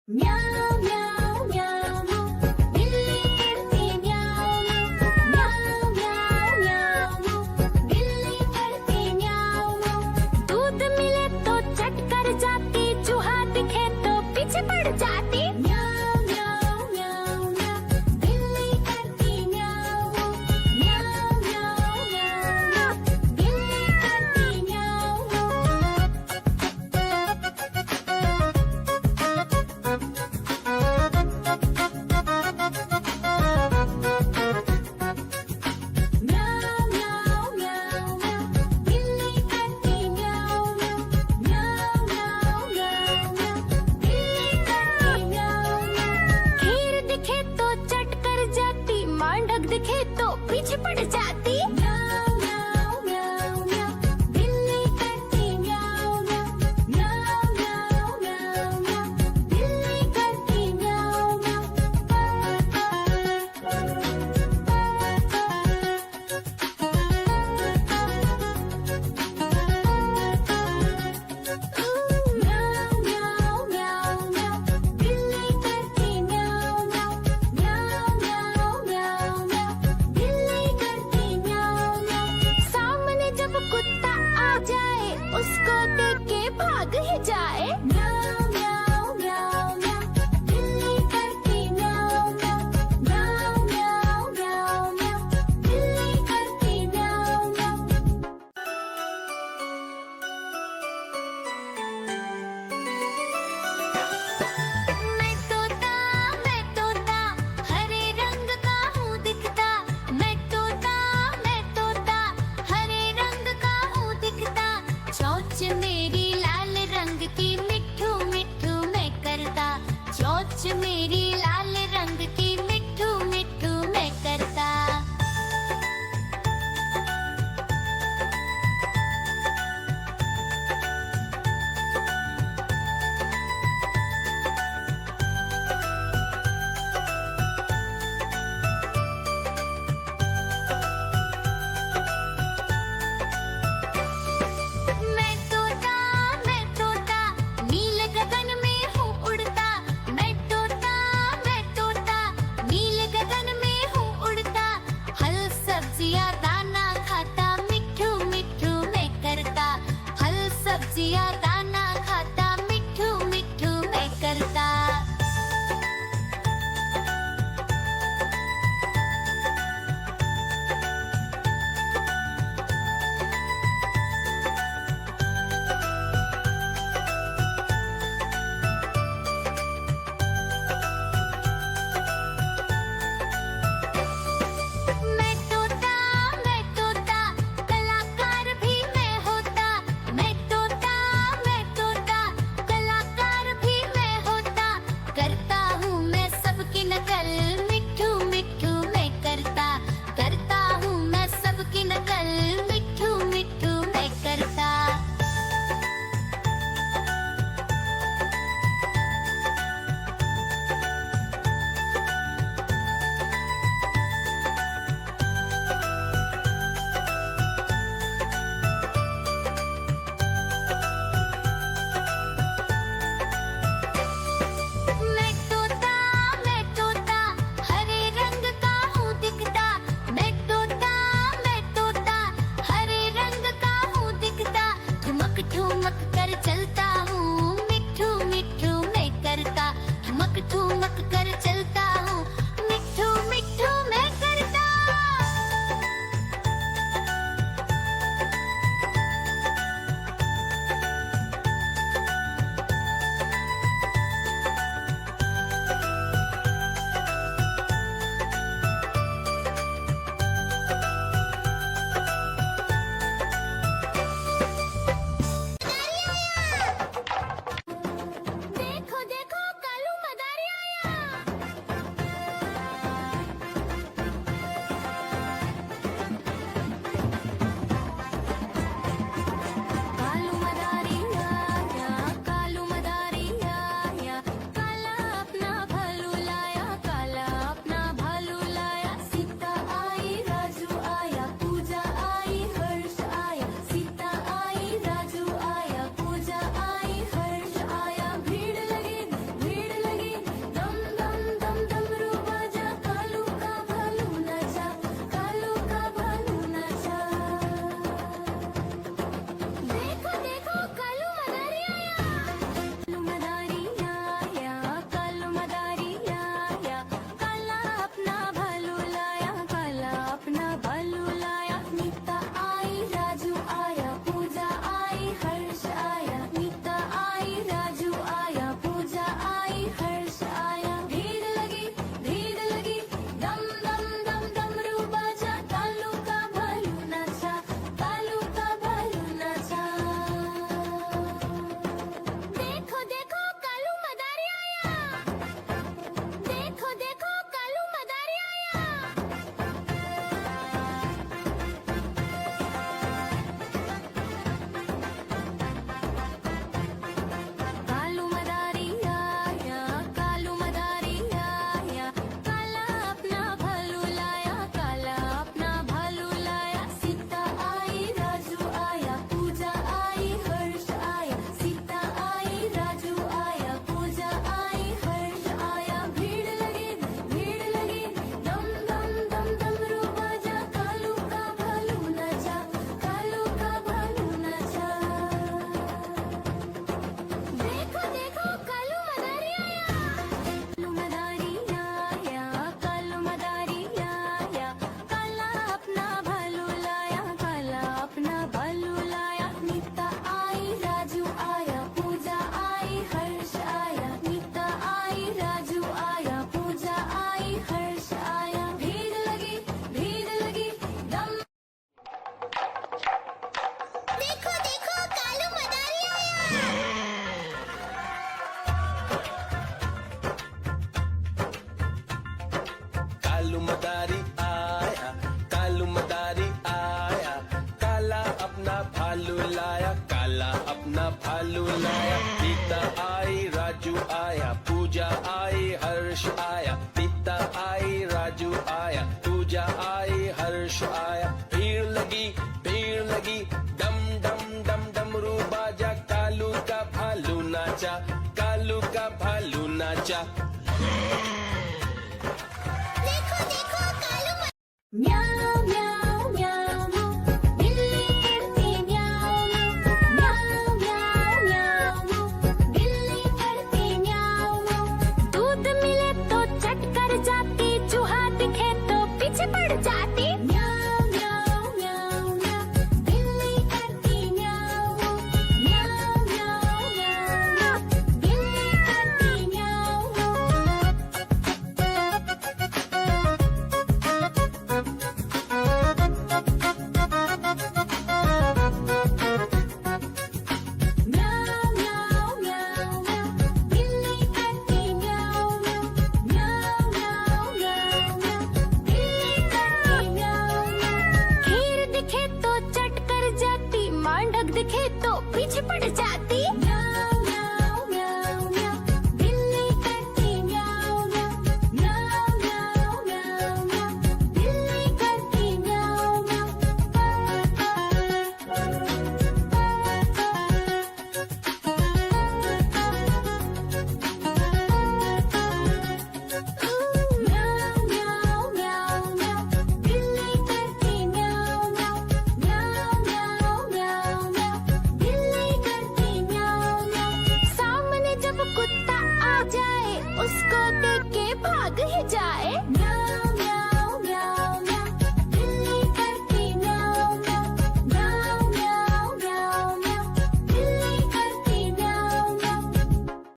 म्याऊं म्याऊं म्याऊं बिल्ली करती म्याऊं म्याऊं म्याऊं म्याऊं बिल्ली करती म्याऊं। दूध मिले तो चट कर जाती, चूहा दिखे तो पीछे पड़ जाती। म्याऊं म्याऊं म्याऊं म्याऊं बिल्ली करती म्याऊं म्याऊं म्याऊं म्याऊं बिल्ली करती म्याऊं। म्याऊं म्याऊं म्याऊं म्याऊं बिल्ली करती म्याऊं म्याऊं म्याऊं म्याऊं म्याऊं बिल्ली करती मदारी आया, कालू मदारी आया, काला अपना भालू लाया, काला अपना भालू लाया। सीता आई, राजू आया, पूजा आई, हर्ष आया, सीता आई, राजू आया, पूजा आई, हर्ष आया। भीड़ लगी, डम डम डम डमरू बाजा, कालू का भालू नाचा, कालू का भालू नाचा। देखो देखो कालू म्याऊ म्याऊ म्याऊ म्याऊ, बिल्ली करती म्याऊ म्याऊ म्याऊ म्याऊ म्याऊ, बिल्ली करती म्याऊ म्याऊ। दूध मिले तो चट कर जाती, चूहा दिखे तो पीछे पड़ जाती। म्याऊ म्याऊ म्याऊ म्याऊ, बिल्ली करती म्याऊ म्याऊ म्याऊ म्याऊ म्याऊ, बिल्ली करती म्याऊ म्याऊ। म्याऊ म्याऊ म्याऊ म्याऊ, बिल्ली करती म्याऊ म्याऊ म्याऊ म्याऊ म्याऊ, बिल्ली करती म्याऊ म्याऊ। खीर दिखे तो चट कर जाती, मांडक दिखे तो पीछे पड़ जाती। म्याऊ म्याऊ म्याऊ म्याऊ, बिल्ली करती म्याऊ म्याऊ म्याऊ म्याऊ म्याऊ म्याऊ, बिल्ली करती म्याऊ म्याऊ म्याऊ म्याऊ म्याऊ, बिल्ली करती म्याऊ म्याऊ म्याऊ म्याऊ म्याऊ, बिल्ली करती म्याऊ म्याऊ। सामने जब कुत्ता आ जाए, उसको देख के भाग ही जाए।